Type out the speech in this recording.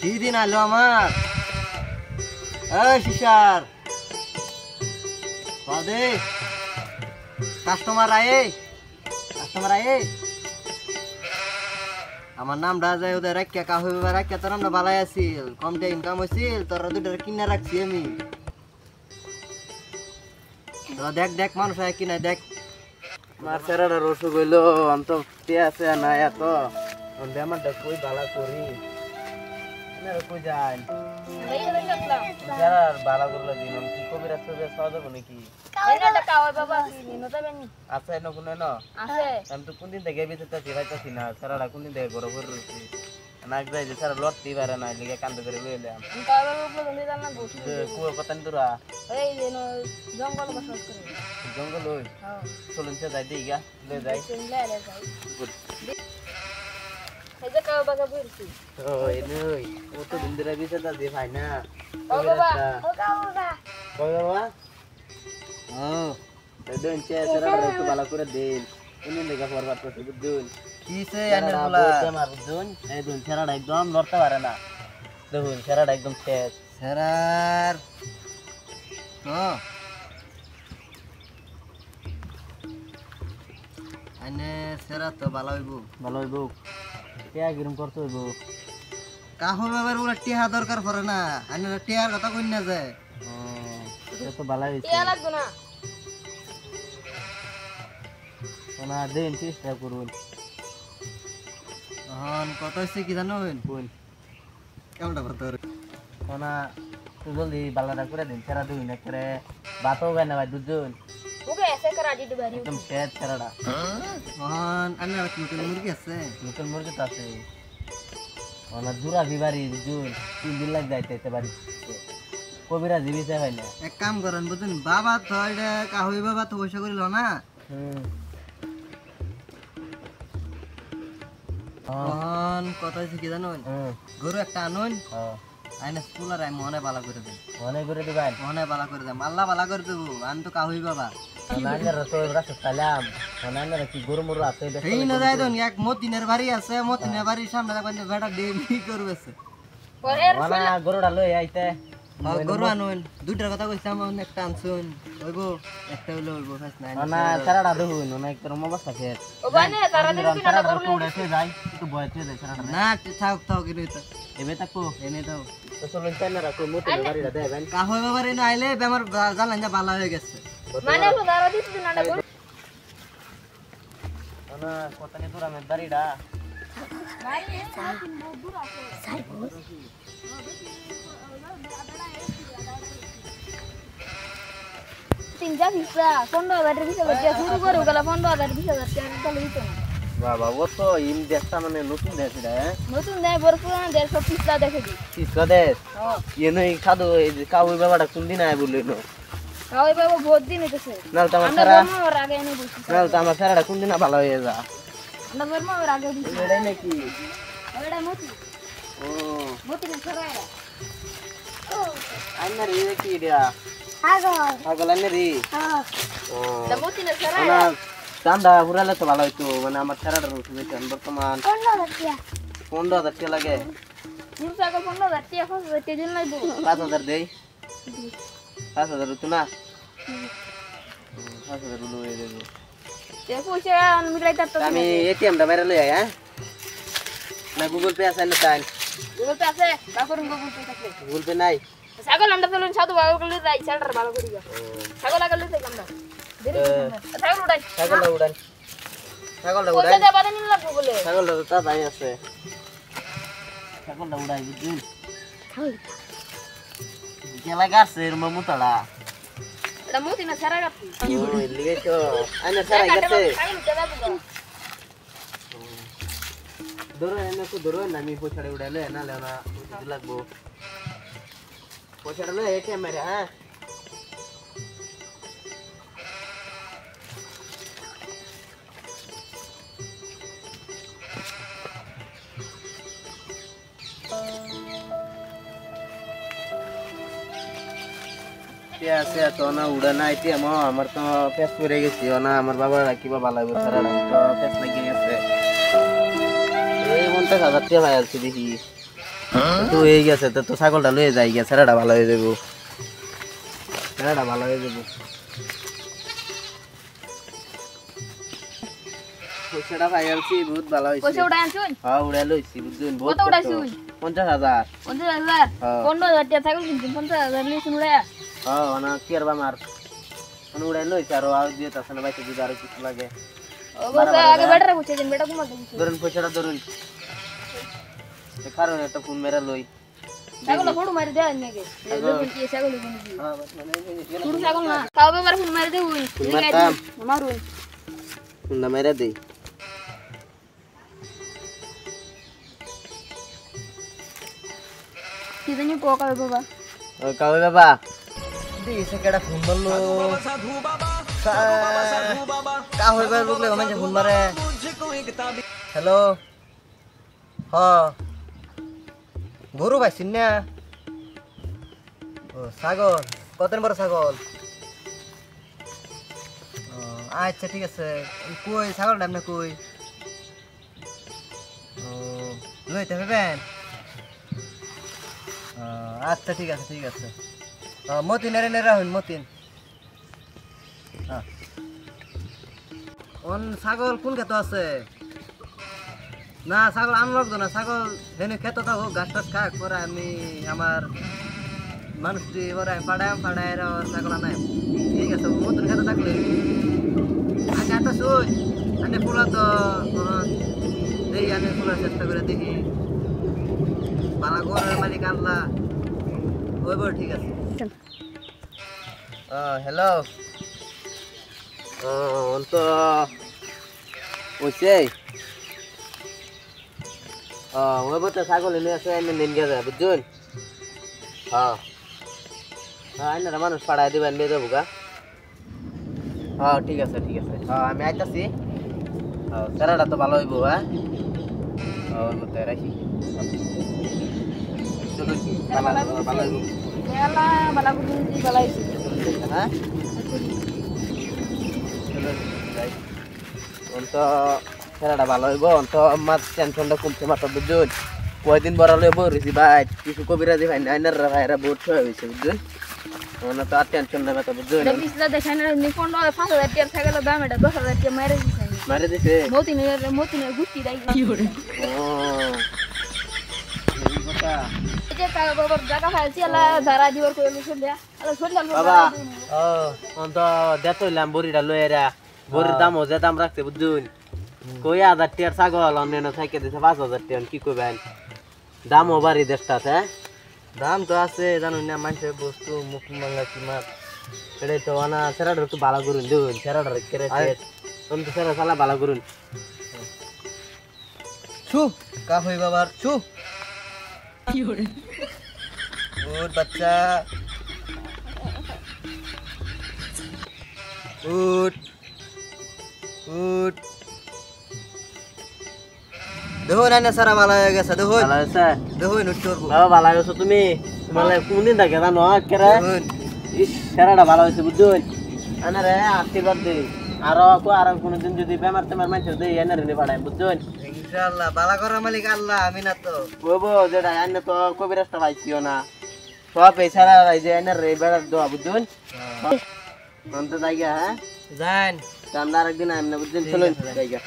কি দিন আলো আমার শিশার বাদে কাস্টমার আয়ে আমার নামটা যায় ওদের রাখিয়া কা হইবে রাখিয়া তোর আমরা বালাই আছিল কমটা ইনকাম হয়েছিল তোরা দুটো কিনে রাখছি আমি তোরা দেখ মানুষ আয় কিনা দেখ আমার সেরাটা রসুক হইলো অন্ত আছে না এত আমারটা কই বালা করি কই যায় বালা করলে দিন কি কবিরা ছবি সহজ নাকি আচ্ছা এনে কোন আমি তো কোনদিন থেকে বেঁচে ফিরাইতেছি না সারাটা কোনদিন থেকে গরম করে রয়েছি নাক যাই যে সারা লড়তেই পারে না লিগে কান্দে করে লইলাম কুয়ো কথা তোরা জঙ্গল ওই চলুন সে যাই দিই গা লে যাই ভালো করে দিন একদম লড়তে পারে না দেখুন সেরাটা একদম শেষ সেরার সেরা তো ভালো হইব টিয়া কিরম করতে হইব কাহো বাবার ওরা টিয়া দরকার পড়ে না আনে টিয়ার কথা কই না যায় এটা তো ভালো হইছে টিয়া লাগবে না না দেন চেষ্টা করুন হন কত হইছে কি জানেন কোন কেমনটা করতে রে না তুই জলদি বালাটা করে দিন সেরা দুই না করে ভাতও গায় না ভাই দুজন ওকে এসে করা দিতে পারি একদম শেষ সেরাটা হন আনে নতুন মুরগি আছে নতুন মুরগি তো আছে না জুরা বিবারি দুজন 3 দিন লাগ যাইতে পারি কবিরা জীবিতে হয় না এক কাম করেন বুঝুন বাবা তো এটা কাহই বাবা তো পয়সা করিল না কথা হচ্ছে কি জানুন গরু একটা আনুন আইনে স্কুলার আই মনে বালা করে দেন মনে করে দিবেন মনে বালা করে দেন আল্লাহ বালা করে দেবো আমি তো কাহই বাবা নানার তো রাস্তা সালাম নানার কি গরু মরু আছে এই না যাই দন এক মতিনের বাড়ি আছে মতিনের বাড়ির সামনে দেখবেন বেটা ডেলি করবেছে ওনা গরুটা লই আইতে গরু আনুন দুইটার কথা কইছাম একটা আনছুন হইবো একটা হইলো হইবো ফাস নাই না সারাটা দেখুন না একটা রম অবস্থা ফের ও বানে তারা দিন কিনা গরু উড়েছে যাই একটু বয়তে যাই সারাটা না থাক কি রইতা এবে তাকো এনে দাও তো চলুন তাই না রাখো মতিনের বাড়িটা দেবেন কাহই বাবারে না আইলে বেমার জানলেন যে ভালো হয়ে গেছে মানে তো দাঁড়া দিতে না গরু না কতনে দূর আমি বাড়িটা বাড়ি সাথে বহুত দূর আছে তিনটা ভিসা 15,000 ভিসা লজ্জা শুরু করে গেল 15,000 ভিসা চালু হইতো না বাবা ও তো ইম দেশটা মানে নতুন দেশ এটা নতুন দেশ বড় পুরানো দেশ সব পিছলা দেখে দি পিছলা দেশ এনে সাধু এই কাউই বাবাটা কোন দিন আয় বললেন কাউই বাবা বহুত দিন হইতেছে না তো আমার সারা আমার আগে এনে বসি না তো আমার সারাটা কোন দিন ভালো হয়ে যা না বর্মা আমার আগে দিছি এটাই নাকি ওটা মতি ও মতি না সারা ও আইনা রে কি দিয়া আগল আনে রে হ্যাঁ ও এটা মতি না সারা না চান্দা পুরালে তো ভালো হইতো মানে আমার সারাটা রুট হইতো বর্তমান 15,000 টাকা লাগে মুরসা আগল 15,000 টাকা খরচ হইতে দিন লাগবো 5,000 দেই 5,000 হতো না 5,000 লই দেব তে পয়সা মিলাই তার তো আমি এটিএম টা বাইরে লই আই হ্যাঁ না গুগল পে আছে না তাই গুগল পে আছে বা করুন গুগল পে থাকলে গুগল পে নাই ছাগল আমরা চলুন সাধু ভালো করে যাই সেটার ভালো করি ছাগল আগল লই আমরা দেরি ছাগল উড়াই ছাগল উড়াই ওটা বাদে নিন লাগবো বলে ছাগল তো তাই আছে ছাগলটা উড়াই বুঝুন গেলা গাছে এর মমুতড়া এটা মতি না সারা গাছি ও লিগে তো আইনা সারা গেছে ধরো এনে তো ধরো না আমি পয়সাটা উড়াইলে না লেনা বুঝতে লাগবো পয়সাটা লয়ে এটিএম মেরে হ্যাঁ আছে তো না উড়া না এটিএম আমার তো পেস করে গেছি না আমার বাবা কিবা ভালো লাগবে সারা তো পেস লাগিয়ে গেছে এই মন 50,000 টাকা ভাই আছে দেখি তো হয়ে গেছে তো ছাগলটা লয়ে যাই গেছে ছেড়াটা ভালো হয়ে যাবো ছেড়াটা ভালো হয়ে যাবো পয়সাটা পাই আলছি বহুত ভালো হইছে পয়সা উড়াই আনছুন হ্যাঁ উড়াই লইছি বুঝুন বহুত কত উড়াইছুন 50,000 50,000 15,000 টাকা ছাগল কিনছেন 50,000 লিখুন উড়াই হ্যাঁ না কি আর আমার উড়াই লইছি আর দিয়ে তাছাড়া না বাইতে যদি আরো কিছু লাগে ওগো আগে বেটারে বুঝে দেন বেটা ঘুমাতে বুঝে ধরুন পয়সাটা ধরুন এ কারণে একটা ফোন মেরা লই ছাগল ফটো মারি দেয় নাকি লোক কি ছাগল কোন কি হ্যাঁ বাস মানে পুরো ছাগল না তাও বাবার ফোন মারি দেউন মারুন ফোন মেরা দেই কি জানি পোকা বাবা ও কাবে বাবা দিছে কেডা ফোন মারলো কা হইবা লোকলে মানে ফোন মারে হ্যালো হ গরু পাইছিন না ও ছাগল কতদিন বড় ছাগল ও আচ্ছা ঠিক আছে কই ছাগল নাম না কই ও লইতে হবেন আচ্ছা ঠিক আছে মতিন এর নেরা হইন মতিন অন ছাগল কোন খেত আছে না ছাগল আনলক না ছাগল হেনে খেত থাকো গাছ টাছ খাক পরে আমি আমার মানুষটি পরে আমি পাড়ায় ছাগল আনাই ঠিক আছে মতন খেতে থাকলে আগে একটা শুই আনে ফুলা তো দেখি আনে ফুলার চেষ্টা করে দেখি পালা ঘরের মালিক আল্লাহ ওই বল ঠিক আছে হ্যালো তো ওইছে ওই বলতে ছাগল এনে আছে এনে নিন গেছে বুঝছেন হ্যাঁ আইনারা মানুষ পাড়ায় দিবেন নিয়ে যাবো গা ঠিক আছে আমি আইতাছি চেরাটা তো ভালো হইব হ্যাঁ ওই মতো রাখি চলো কি ভালো হইব এলা বালা বুঝি বালাইছি হ্যাঁ চলো যাই অন্ত চেরাটা ভালো হইব অন্ত আমার টেনশনটা কমছে মাথা বুঝুন কয়দিন বড় লইব রেছি ভাই কিছু কবিরাজি ভাই আইনারা ভাইরা বহুত ছয় হয়েছে বুঝুন মানে তো আর টেনশন নেই মাথা বুঝুন বিসলা দেখাই না নি 5,000 টাকা থাকলে দাম এটা 10,000 টাকা মারে দিছে মতিনের গুটি দাই কি করে এই কথা যে কা বাবা জায়গা ফাইছি আলা ধারা দিবর কইলো সন্ধ্যা আলা সন্ধ্যা বাবা অন্ত দেতইলাম বড়িটা লইরা বড়ির দাম যে দাম রাখতে বুঝুন কই 1000 টাকার ছাগল অন্যান্য থেকে দিছে 5,000 টাকা কি কইবেন দামও বাড়ি দেশটাতে দাম তো আছে জানো না মানুষের বস্তু মুখ মাঙ্গা কি মাছ এটাই তো না সেরাটা একটু ভালো করুন দেখুন সেরাটা কেড়ে তুমি তো সেরা চালা ভালো করুন ছু কা হই বাবার ছু কি করে উঠ বাচ্চা উঠ দেখো না সারা ভালো হয়ে গেছে দেখো ভালো হয়েছে দেখো নুটুর বাবা ভালো হয়েছো তুমি তোমালে কোনদিন থাকে জানো কেরে ইস সারাটা ভালো হয়েছে বুঝুন আনারে আশীর্বাদ দেই আর কোনদিন যদি বেমার টেমার মাইছে দেই এনে রে পাঠাই বুঝুন ইনশাআল্লাহ ভালো করার মালিক আল্লাহ আমি না তো বলবো যেটা আইনে তো কবিরাজটা পাইছিও না সব এই সারা যে এনে রে বেড়ার দোয়া বুঝুন অন্ত জায়গা হ্যাঁ যান আমরা আরেকদিন আমি না বুঝুন চলুন জায়গা